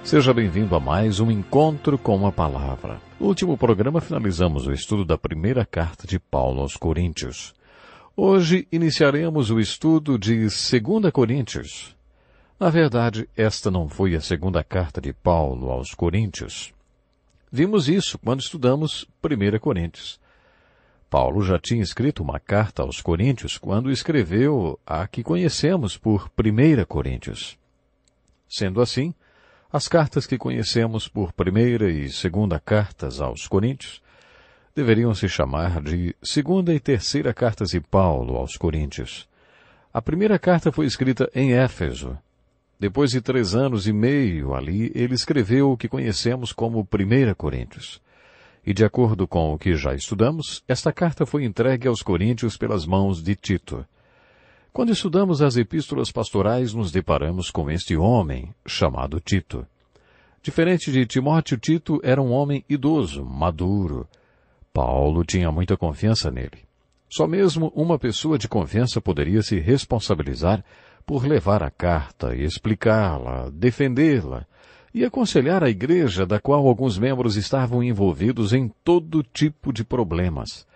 Seja bem-vindo a mais um Encontro com a Palavra. No último programa finalizamos o estudo da primeira carta de Paulo aos Coríntios. Hoje iniciaremos o estudo de 2 Coríntios. Na verdade, esta não foi a segunda carta de Paulo aos Coríntios. Vimos isso quando estudamos 1 Coríntios. Paulo já tinha escrito uma carta aos Coríntios quando escreveu a que conhecemos por 1 Coríntios. Sendo assim, as cartas que conhecemos por 1ª e 2ª cartas aos Coríntios deveriam se chamar de 2ª e 3ª cartas de Paulo aos Coríntios. A primeira carta foi escrita em Éfeso. Depois de 3 anos e meio ali, ele escreveu o que conhecemos como 1 Coríntios. E de acordo com o que já estudamos, esta carta foi entregue aos Coríntios pelas mãos de Tito. Quando estudamos as epístolas pastorais, nos deparamos com este homem, chamado Tito. Diferente de Timóteo, Tito era um homem idoso, maduro. Paulo tinha muita confiança nele. Só mesmo uma pessoa de confiança poderia se responsabilizar por levar a carta, explicá-la, defendê-la e aconselhar a igreja da qual alguns membros estavam envolvidos em todo tipo de problemas.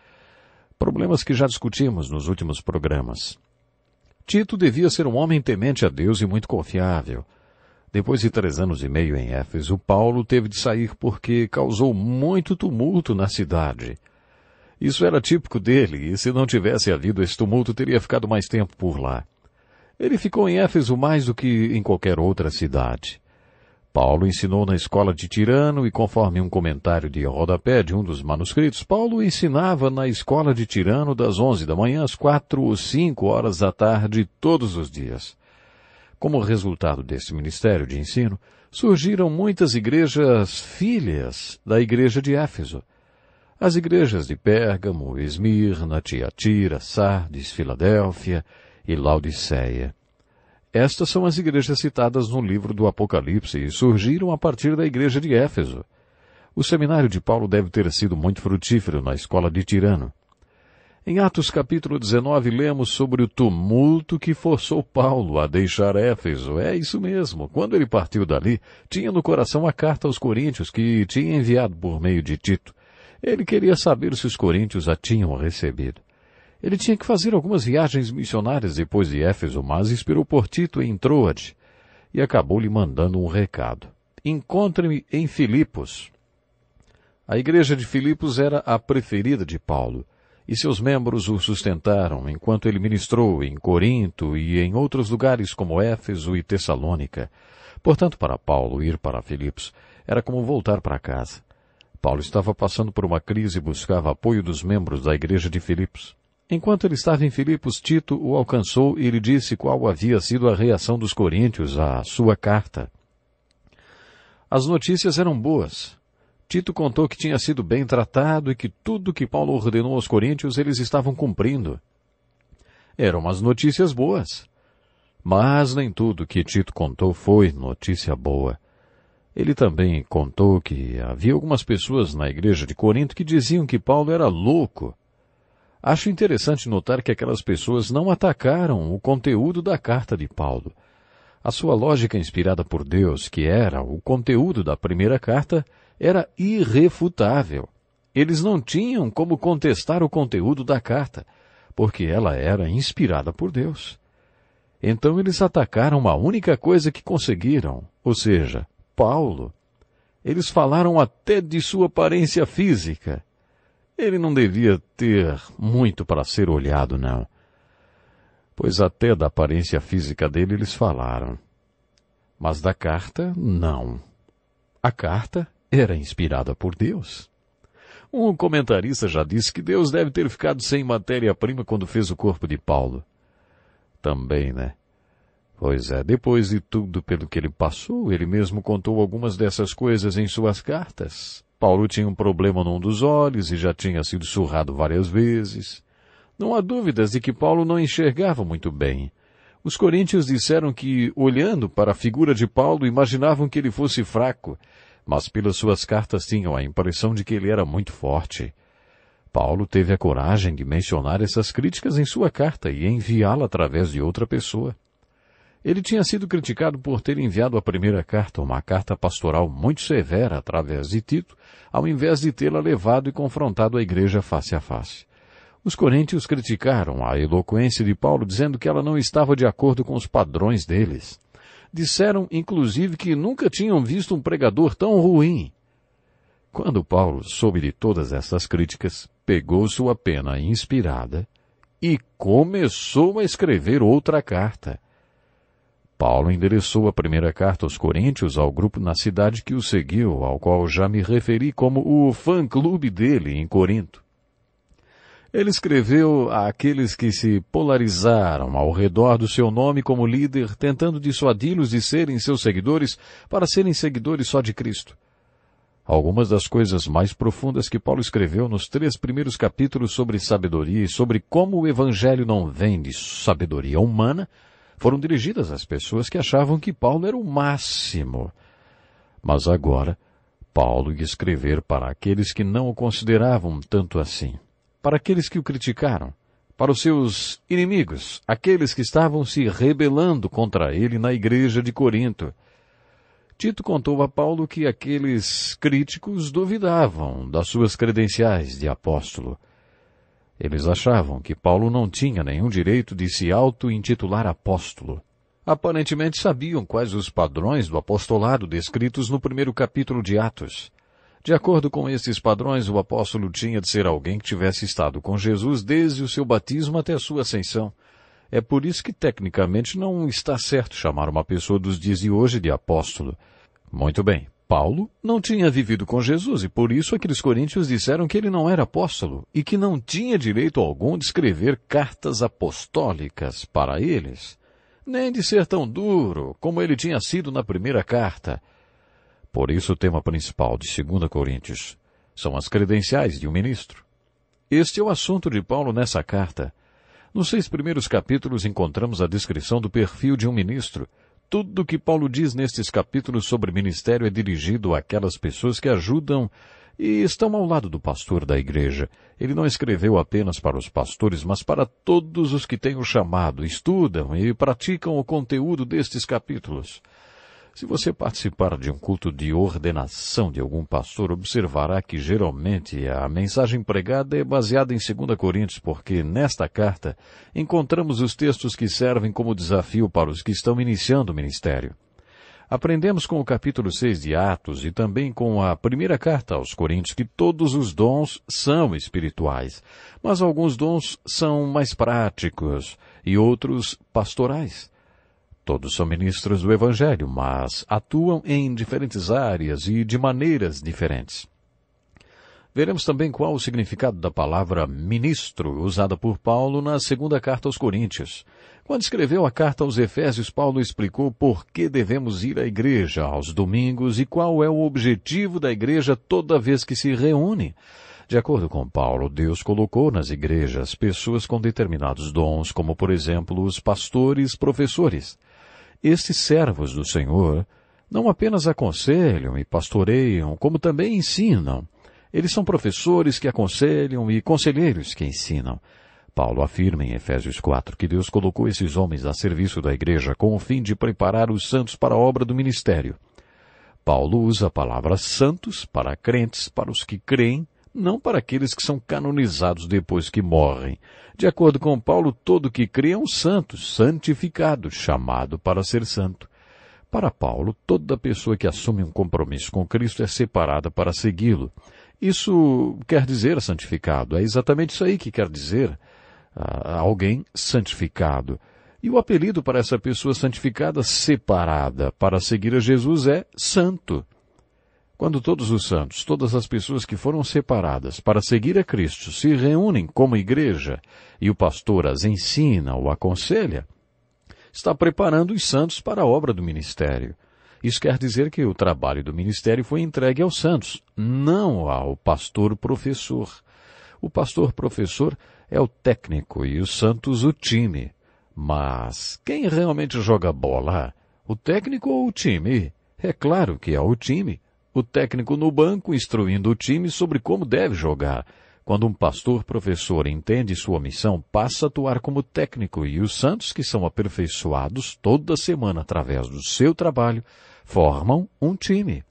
Problemas que já discutimos nos últimos programas. Tito devia ser um homem temente a Deus e muito confiável. Depois de 3 anos e meio em Éfeso, Paulo teve de sair porque causou muito tumulto na cidade. Isso era típico dele, e se não tivesse havido esse tumulto, teria ficado mais tempo por lá. Ele ficou em Éfeso mais do que em qualquer outra cidade. Paulo ensinou na escola de Tirano e, conforme um comentário de rodapé de um dos manuscritos, Paulo ensinava na escola de Tirano das 11 da manhã às 4 ou 5 horas da tarde todos os dias. Como resultado desse ministério de ensino, surgiram muitas igrejas filhas da igreja de Éfeso. As igrejas de Pérgamo, Esmirna, Tiatira, Sardes, Filadélfia e Laodiceia. Estas são as igrejas citadas no livro do Apocalipse e surgiram a partir da igreja de Éfeso. O seminário de Paulo deve ter sido muito frutífero na escola de Tirano. Em Atos capítulo 19 lemos sobre o tumulto que forçou Paulo a deixar Éfeso. É isso mesmo. Quando ele partiu dali, tinha no coração a carta aos Coríntios que tinha enviado por meio de Tito. Ele queria saber se os coríntios a tinham recebido. Ele tinha que fazer algumas viagens missionárias depois de Éfeso, mas esperou por Tito em Troade e acabou lhe mandando um recado. Encontre-me em Filipos. A igreja de Filipos era a preferida de Paulo, e seus membros o sustentaram enquanto ele ministrou em Corinto e em outros lugares como Éfeso e Tessalônica. Portanto, para Paulo, ir para Filipos era como voltar para casa. Paulo estava passando por uma crise e buscava apoio dos membros da igreja de Filipos. Enquanto ele estava em Filipos, Tito o alcançou e lhe disse qual havia sido a reação dos coríntios à sua carta. As notícias eram boas. Tito contou que tinha sido bem tratado e que tudo que Paulo ordenou aos coríntios eles estavam cumprindo. Eram as notícias boas. Mas nem tudo que Tito contou foi notícia boa. Ele também contou que havia algumas pessoas na igreja de Corinto que diziam que Paulo era louco. Acho interessante notar que aquelas pessoas não atacaram o conteúdo da carta de Paulo. A sua lógica inspirada por Deus, que era o conteúdo da primeira carta, era irrefutável. Eles não tinham como contestar o conteúdo da carta, porque ela era inspirada por Deus. Então eles atacaram a única coisa que conseguiram, ou seja, Paulo. Eles falaram até de sua aparência física. Ele não devia ter muito para ser olhado, não. Pois até da aparência física dele eles falaram. Mas da carta, não. A carta era inspirada por Deus. Um comentarista já disse que Deus deve ter ficado sem matéria-prima quando fez o corpo de Paulo. Também, né? Pois é, depois de tudo pelo que ele passou, ele mesmo contou algumas dessas coisas em suas cartas. Paulo tinha um problema num dos olhos e já tinha sido surrado várias vezes. Não há dúvidas de que Paulo não enxergava muito bem. Os coríntios disseram que, olhando para a figura de Paulo, imaginavam que ele fosse fraco, mas pelas suas cartas tinham a impressão de que ele era muito forte. Paulo teve a coragem de mencionar essas críticas em sua carta e enviá-la através de outra pessoa. Ele tinha sido criticado por ter enviado a primeira carta, uma carta pastoral muito severa através de Tito, ao invés de tê-la levado e confrontado a igreja face a face. Os coríntios criticaram a eloquência de Paulo, dizendo que ela não estava de acordo com os padrões deles. Disseram, inclusive, que nunca tinham visto um pregador tão ruim. Quando Paulo soube de todas essas críticas, pegou sua pena inspirada e começou a escrever outra carta. Paulo endereçou a primeira carta aos coríntios ao grupo na cidade que o seguiu, ao qual já me referi como o fã-clube dele em Corinto. Ele escreveu àqueles que se polarizaram ao redor do seu nome como líder, tentando dissuadi-los de serem seus seguidores para serem seguidores só de Cristo. Algumas das coisas mais profundas que Paulo escreveu nos 3 primeiros capítulos sobre sabedoria e sobre como o Evangelho não vem de sabedoria humana, foram dirigidas às pessoas que achavam que Paulo era o máximo. Mas agora, Paulo ia escrever para aqueles que não o consideravam tanto assim, para aqueles que o criticaram, para os seus inimigos, aqueles que estavam se rebelando contra ele na igreja de Corinto. Tito contou a Paulo que aqueles críticos duvidavam das suas credenciais de apóstolo. Eles achavam que Paulo não tinha nenhum direito de se auto-intitular apóstolo. Aparentemente sabiam quais os padrões do apostolado descritos no primeiro capítulo de Atos. De acordo com esses padrões, o apóstolo tinha de ser alguém que tivesse estado com Jesus desde o seu batismo até a sua ascensão. É por isso que, tecnicamente, não está certo chamar uma pessoa dos dias de hoje de apóstolo. Muito bem, Paulo não tinha vivido com Jesus e por isso aqueles coríntios disseram que ele não era apóstolo e que não tinha direito algum de escrever cartas apostólicas para eles, nem de ser tão duro como ele tinha sido na primeira carta. Por isso o tema principal de 2 Coríntios são as credenciais de um ministro. Este é o assunto de Paulo nessa carta. Nos 6 primeiros capítulos encontramos a descrição do perfil de um ministro. Tudo o que Paulo diz nestes capítulos sobre ministério é dirigido àquelas pessoas que ajudam e estão ao lado do pastor da igreja. Ele não escreveu apenas para os pastores, mas para todos os que têm o chamado, estudam e praticam o conteúdo destes capítulos. Se você participar de um culto de ordenação de algum pastor, observará que geralmente a mensagem pregada é baseada em 2 Coríntios, porque nesta carta encontramos os textos que servem como desafio para os que estão iniciando o ministério. Aprendemos com o capítulo 6 de Atos e também com a primeira carta aos Coríntios que todos os dons são espirituais, mas alguns dons são mais práticos e outros pastorais. Todos são ministros do Evangelho, mas atuam em diferentes áreas e de maneiras diferentes. Veremos também qual o significado da palavra ministro usada por Paulo na segunda carta aos Coríntios. Quando escreveu a carta aos Efésios, Paulo explicou por que devemos ir à igreja aos domingos e qual é o objetivo da igreja toda vez que se reúne. De acordo com Paulo, Deus colocou nas igrejas pessoas com determinados dons, como por exemplo os pastores, professores. Estes servos do Senhor não apenas aconselham e pastoreiam, como também ensinam. Eles são professores que aconselham e conselheiros que ensinam. Paulo afirma em Efésios 4 que Deus colocou esses homens a serviço da igreja com o fim de preparar os santos para a obra do ministério. Paulo usa a palavra santos para crentes, para os que creem, não para aqueles que são canonizados depois que morrem. De acordo com Paulo, todo que crê é um santo, santificado, chamado para ser santo. Para Paulo, toda pessoa que assume um compromisso com Cristo é separada para segui-lo. Isso quer dizer santificado, é exatamente isso aí que quer dizer alguém santificado. E o apelido para essa pessoa santificada, separada para seguir a Jesus, é santo. Quando todos os santos, todas as pessoas que foram separadas para seguir a Cristo se reúnem como igreja e o pastor as ensina ou aconselha, está preparando os santos para a obra do ministério. Isso quer dizer que o trabalho do ministério foi entregue aos santos, não ao pastor-professor. O pastor-professor é o técnico e os santos o time. Mas quem realmente joga bola? O técnico ou o time? É claro que é o time. O técnico no banco instruindo o time sobre como deve jogar. Quando um pastor professor entende sua missão, passa a atuar como técnico e os santos que são aperfeiçoados toda semana através do seu trabalho formam um time.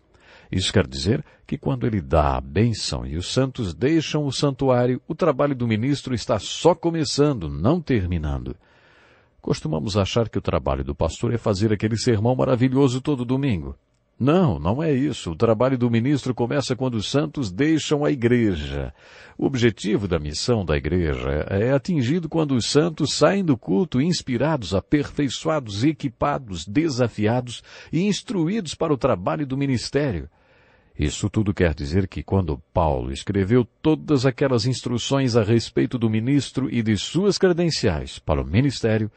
Isso quer dizer que quando ele dá a bênção e os santos deixam o santuário, o trabalho do ministro está só começando, não terminando. Costumamos achar que o trabalho do pastor é fazer aquele sermão maravilhoso todo domingo. Não, não é isso. O trabalho do ministro começa quando os santos deixam a igreja. O objetivo da missão da igreja é atingido quando os santos saem do culto inspirados, aperfeiçoados, equipados, desafiados e instruídos para o trabalho do ministério. Isso tudo quer dizer que quando Paulo escreveu todas aquelas instruções a respeito do ministro e de suas credenciais para o ministério,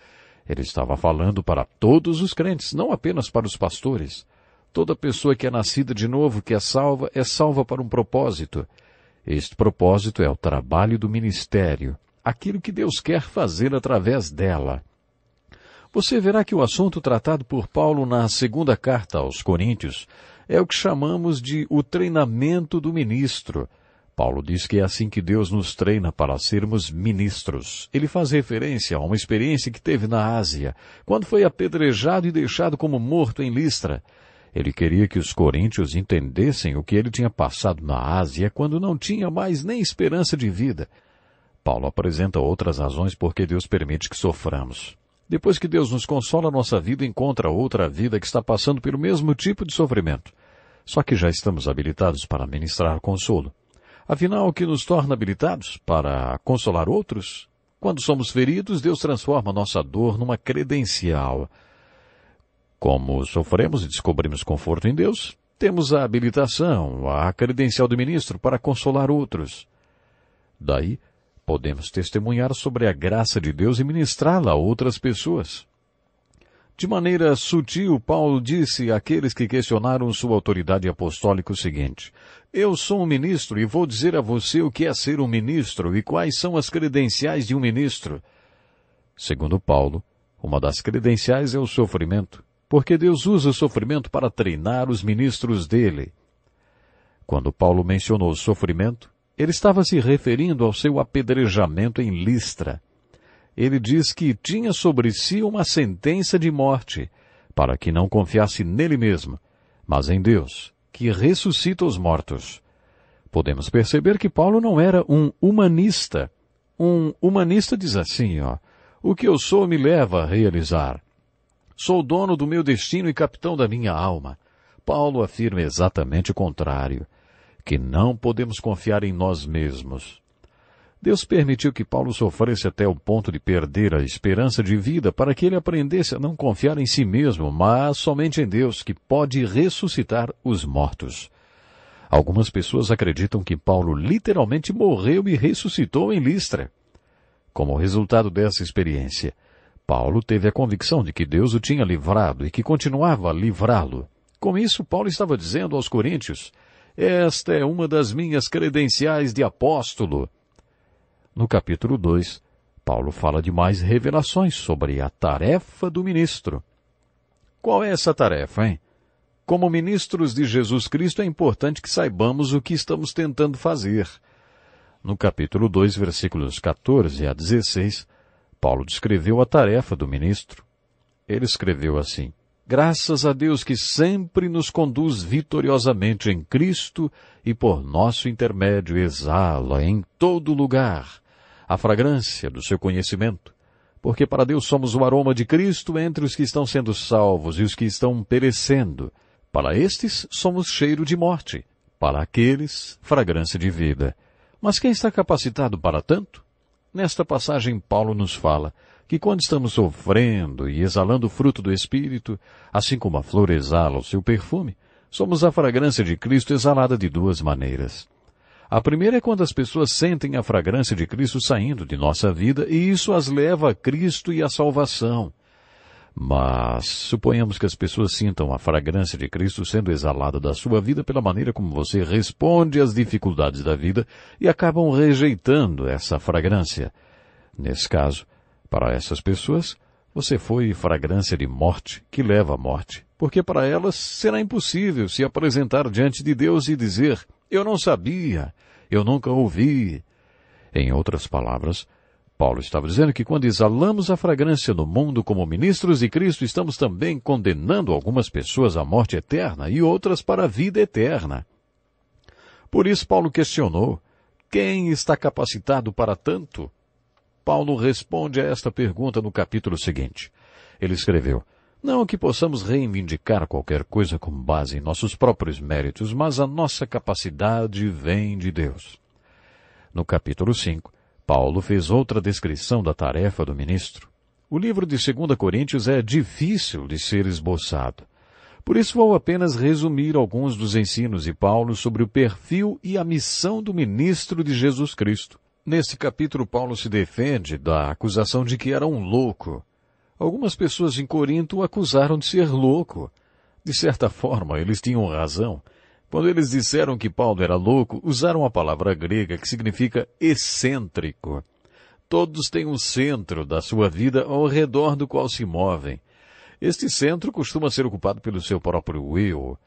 ele estava falando para todos os crentes, não apenas para os pastores. Toda pessoa que é nascida de novo, que é salva para um propósito. Este propósito é o trabalho do ministério, aquilo que Deus quer fazer através dela. Você verá que o assunto tratado por Paulo na segunda carta aos Coríntios é o que chamamos de o treinamento do ministro. Paulo diz que é assim que Deus nos treina para sermos ministros. Ele faz referência a uma experiência que teve na Ásia, quando foi apedrejado e deixado como morto em Listra. Ele queria que os coríntios entendessem o que ele tinha passado na Ásia quando não tinha mais nem esperança de vida. Paulo apresenta outras razões por que Deus permite que soframos. Depois que Deus nos consola, nossa vida encontra outra vida que está passando pelo mesmo tipo de sofrimento. Só que já estamos habilitados para ministrar consolo. Afinal, o que nos torna habilitados para consolar outros? Quando somos feridos, Deus transforma nossa dor numa credencial. Como sofremos e descobrimos conforto em Deus, temos a habilitação, a credencial do ministro para consolar outros. Daí, podemos testemunhar sobre a graça de Deus e ministrá-la a outras pessoas. De maneira sutil, Paulo disse àqueles que questionaram sua autoridade apostólica o seguinte: eu sou um ministro e vou dizer a você o que é ser um ministro e quais são as credenciais de um ministro. Segundo Paulo, uma das credenciais é o sofrimento, porque Deus usa o sofrimento para treinar os ministros dele. Quando Paulo mencionou o sofrimento, ele estava se referindo ao seu apedrejamento em Listra. Ele diz que tinha sobre si uma sentença de morte, para que não confiasse nele mesmo, mas em Deus, que ressuscita os mortos. Podemos perceber que Paulo não era um humanista. Um humanista diz assim, o que eu sou me leva a realizar. Sou dono do meu destino e capitão da minha alma. Paulo afirma exatamente o contrário, que não podemos confiar em nós mesmos. Deus permitiu que Paulo sofresse até o ponto de perder a esperança de vida para que ele aprendesse a não confiar em si mesmo, mas somente em Deus, que pode ressuscitar os mortos. Algumas pessoas acreditam que Paulo literalmente morreu e ressuscitou em Listra. Como resultado dessa experiência, Paulo teve a convicção de que Deus o tinha livrado e que continuava a livrá-lo. Com isso, Paulo estava dizendo aos coríntios: esta é uma das minhas credenciais de apóstolo. No capítulo 2, Paulo fala de mais revelações sobre a tarefa do ministro. Qual é essa tarefa, hein? Como ministros de Jesus Cristo, é importante que saibamos o que estamos tentando fazer. No capítulo 2, versículos 14 a 16, Paulo descreveu a tarefa do ministro. Ele escreveu assim: graças a Deus que sempre nos conduz vitoriosamente em Cristo e por nosso intermédio exala em todo lugar a fragrância do seu conhecimento, porque para Deus somos o aroma de Cristo entre os que estão sendo salvos e os que estão perecendo. Para estes somos cheiro de morte, para aqueles fragrância de vida. Mas quem está capacitado para tanto? Nesta passagem, Paulo nos fala que quando estamos sofrendo e exalando o fruto do Espírito, assim como a flor exala o seu perfume, somos a fragrância de Cristo exalada de duas maneiras. A primeira é quando as pessoas sentem a fragrância de Cristo saindo de nossa vida e isso as leva a Cristo e à salvação. Mas suponhamos que as pessoas sintam a fragrância de Cristo sendo exalada da sua vida pela maneira como você responde às dificuldades da vida e acabam rejeitando essa fragrância. Nesse caso, para essas pessoas, você foi fragrância de morte que leva à morte, porque para elas será impossível se apresentar diante de Deus e dizer: eu não sabia, eu nunca ouvi. Em outras palavras, Paulo estava dizendo que quando exalamos a fragrância no mundo como ministros de Cristo, estamos também condenando algumas pessoas à morte eterna e outras para a vida eterna. Por isso Paulo questionou: quem está capacitado para tanto? Paulo responde a esta pergunta no capítulo seguinte. Ele escreveu: não que possamos reivindicar qualquer coisa com base em nossos próprios méritos, mas a nossa capacidade vem de Deus. No capítulo 5, Paulo fez outra descrição da tarefa do ministro. O livro de 2 Coríntios é difícil de ser esboçado. Por isso vou apenas resumir alguns dos ensinos de Paulo sobre o perfil e a missão do ministro de Jesus Cristo. Neste capítulo, Paulo se defende da acusação de que era um louco. Algumas pessoas em Corinto o acusaram de ser louco. De certa forma, eles tinham razão. Quando eles disseram que Paulo era louco, usaram a palavra grega que significa excêntrico. Todos têm um centro da sua vida ao redor do qual se movem. Este centro costuma ser ocupado pelo seu próprio eu.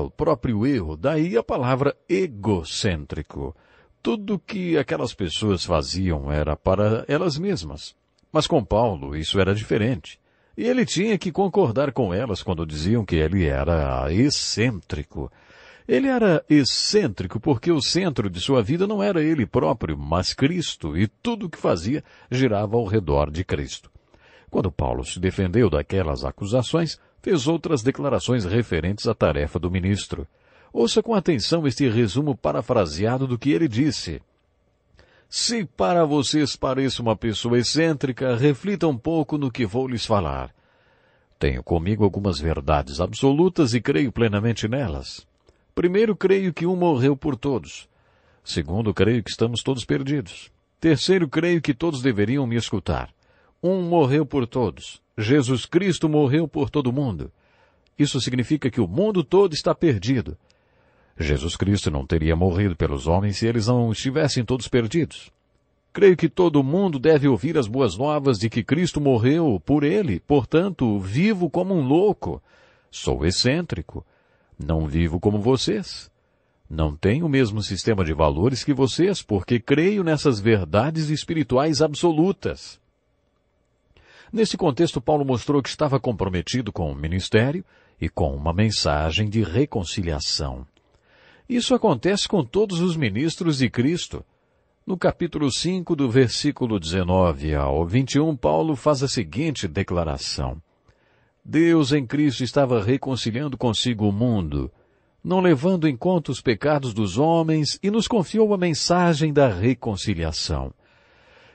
O próprio eu, daí a palavra egocêntrico. Tudo que aquelas pessoas faziam era para elas mesmas. Mas com Paulo isso era diferente. E ele tinha que concordar com elas quando diziam que ele era excêntrico. Ele era excêntrico porque o centro de sua vida não era ele próprio, mas Cristo, e tudo o que fazia girava ao redor de Cristo. Quando Paulo se defendeu daquelas acusações, fez outras declarações referentes à tarefa do ministro. Ouça com atenção este resumo parafraseado do que ele disse. Se para vocês pareço uma pessoa excêntrica, reflitam um pouco no que vou lhes falar. Tenho comigo algumas verdades absolutas e creio plenamente nelas. Primeiro, creio que um morreu por todos. Segundo, creio que estamos todos perdidos. Terceiro, creio que todos deveriam me escutar. Um morreu por todos. Jesus Cristo morreu por todo mundo. Isso significa que o mundo todo está perdido. Jesus Cristo não teria morrido pelos homens se eles não estivessem todos perdidos. Creio que todo mundo deve ouvir as boas novas de que Cristo morreu por ele, portanto, vivo como um louco. Sou excêntrico. Não vivo como vocês. Não tenho o mesmo sistema de valores que vocês, porque creio nessas verdades espirituais absolutas. Nesse contexto, Paulo mostrou que estava comprometido com o ministério e com uma mensagem de reconciliação. Isso acontece com todos os ministros de Cristo. No capítulo 5, do versículo 19 ao 21, Paulo faz a seguinte declaração. Deus em Cristo estava reconciliando consigo o mundo, não levando em conta os pecados dos homens, e nos confiou a mensagem da reconciliação.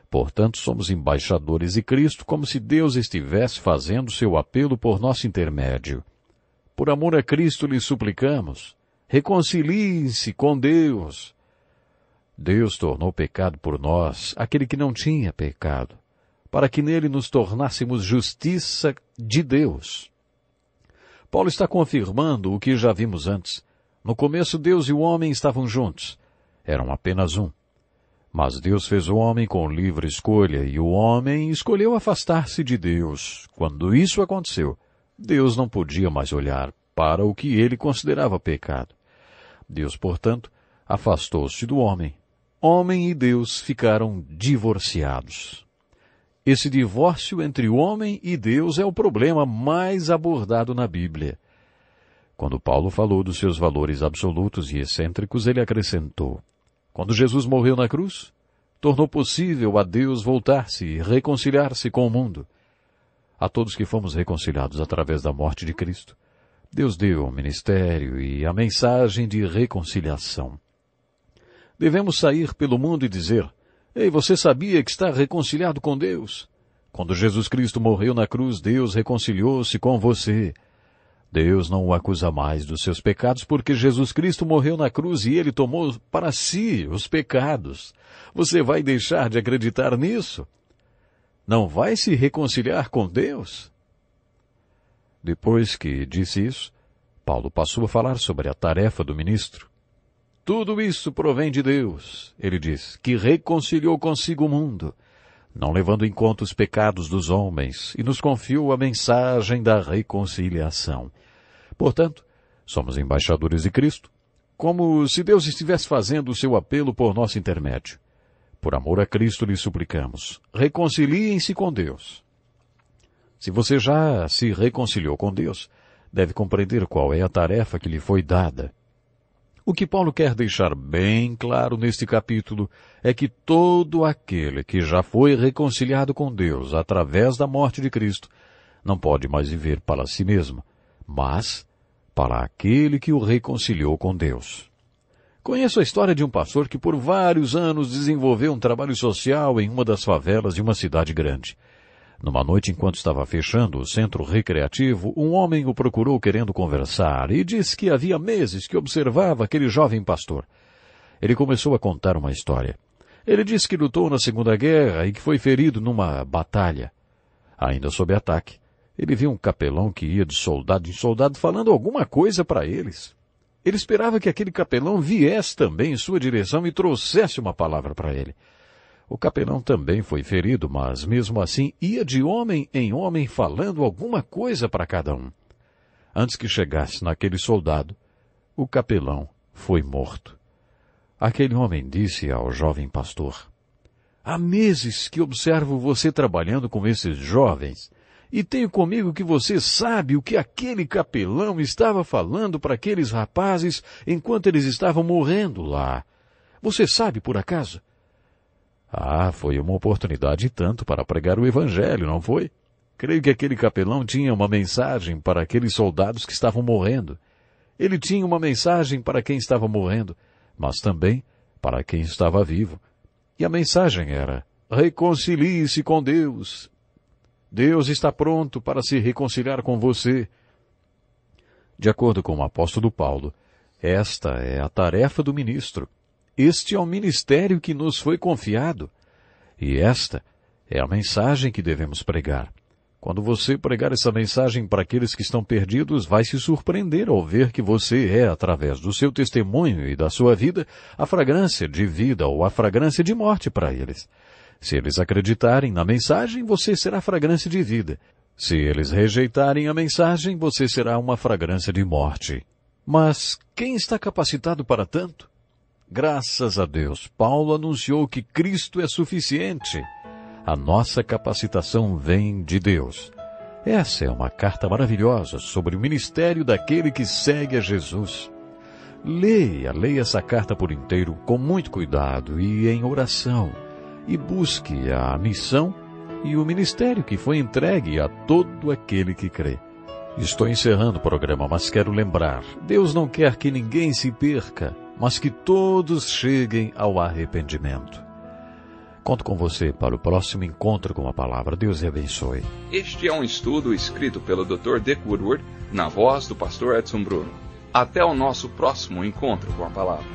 Portanto, somos embaixadores de Cristo, como se Deus estivesse fazendo seu apelo por nosso intermédio. Por amor a Cristo lhe suplicamos, reconciliem-se com Deus. Deus tornou pecado por nós, aquele que não tinha pecado, para que nele nos tornássemos justiça de Deus. Paulo está confirmando o que já vimos antes. No começo, Deus e o homem estavam juntos. Eram apenas um. Mas Deus fez o homem com livre escolha, e o homem escolheu afastar-se de Deus. Quando isso aconteceu, Deus não podia mais olhar para o que ele considerava pecado. Deus, portanto, afastou-se do homem. Homem e Deus ficaram divorciados. Esse divórcio entre o homem e Deus é o problema mais abordado na Bíblia. Quando Paulo falou dos seus valores absolutos e excêntricos, ele acrescentou: quando Jesus morreu na cruz, tornou possível a Deus voltar-se e reconciliar-se com o mundo. A todos que fomos reconciliados através da morte de Cristo, Deus deu o ministério e a mensagem de reconciliação. Devemos sair pelo mundo e dizer: ei, você sabia que está reconciliado com Deus? Quando Jesus Cristo morreu na cruz, Deus reconciliou-se com você. Deus não o acusa mais dos seus pecados porque Jesus Cristo morreu na cruz e ele tomou para si os pecados. Você vai deixar de acreditar nisso? Não vai se reconciliar com Deus? Depois que disse isso, Paulo passou a falar sobre a tarefa do ministro. Tudo isso provém de Deus, ele diz, que reconciliou consigo o mundo, não levando em conta os pecados dos homens, e nos confiou a mensagem da reconciliação. Portanto, somos embaixadores de Cristo, como se Deus estivesse fazendo o seu apelo por nosso intermédio. Por amor a Cristo lhe suplicamos, reconciliem-se com Deus. Se você já se reconciliou com Deus, deve compreender qual é a tarefa que lhe foi dada. O que Paulo quer deixar bem claro neste capítulo é que todo aquele que já foi reconciliado com Deus através da morte de Cristo não pode mais viver para si mesmo, mas para aquele que o reconciliou com Deus. Conheço a história de um pastor que por vários anos desenvolveu um trabalho social em uma das favelas de uma cidade grande. Numa noite, enquanto estava fechando o centro recreativo, um homem o procurou querendo conversar e disse que havia meses que observava aquele jovem pastor. Ele começou a contar uma história. Ele disse que lutou na Segunda Guerra e que foi ferido numa batalha. Ainda sob ataque, ele viu um capelão que ia de soldado em soldado falando alguma coisa para eles. Ele esperava que aquele capelão viesse também em sua direção e trouxesse uma palavra para ele. O capelão também foi ferido, mas mesmo assim ia de homem em homem falando alguma coisa para cada um. Antes que chegasse naquele soldado, o capelão foi morto. Aquele homem disse ao jovem pastor: há meses que observo você trabalhando com esses jovens e tenho comigo que você sabe o que aquele capelão estava falando para aqueles rapazes enquanto eles estavam morrendo lá. Você sabe por acaso? Foi uma oportunidade tanto para pregar o Evangelho, não foi? Creio que aquele capelão tinha uma mensagem para aqueles soldados que estavam morrendo. Ele tinha uma mensagem para quem estava morrendo, mas também para quem estava vivo. E a mensagem era: reconcilie-se com Deus. Deus está pronto para se reconciliar com você. De acordo com o apóstolo Paulo, esta é a tarefa do ministro. Este é o ministério que nos foi confiado. E esta é a mensagem que devemos pregar. Quando você pregar essa mensagem para aqueles que estão perdidos, vai se surpreender ao ver que você é, através do seu testemunho e da sua vida, a fragrância de vida ou a fragrância de morte para eles. Se eles acreditarem na mensagem, você será fragrância de vida. Se eles rejeitarem a mensagem, você será uma fragrância de morte. Mas quem está capacitado para tanto? Graças a Deus, Paulo anunciou que Cristo é suficiente. A nossa capacitação vem de Deus. Essa é uma carta maravilhosa sobre o ministério daquele que segue a Jesus. Leia essa carta por inteiro com muito cuidado e em oração. E busque a missão e o ministério que foi entregue a todo aquele que crê. Estou encerrando o programa, mas quero lembrar, Deus não quer que ninguém se perca, mas que todos cheguem ao arrependimento. Conto com você para o próximo encontro com a palavra. Deus lhe abençoe. Este é um estudo escrito pelo Dr. Dick Woodward, na voz do pastor Edson Bruno. Até o nosso próximo encontro com a palavra.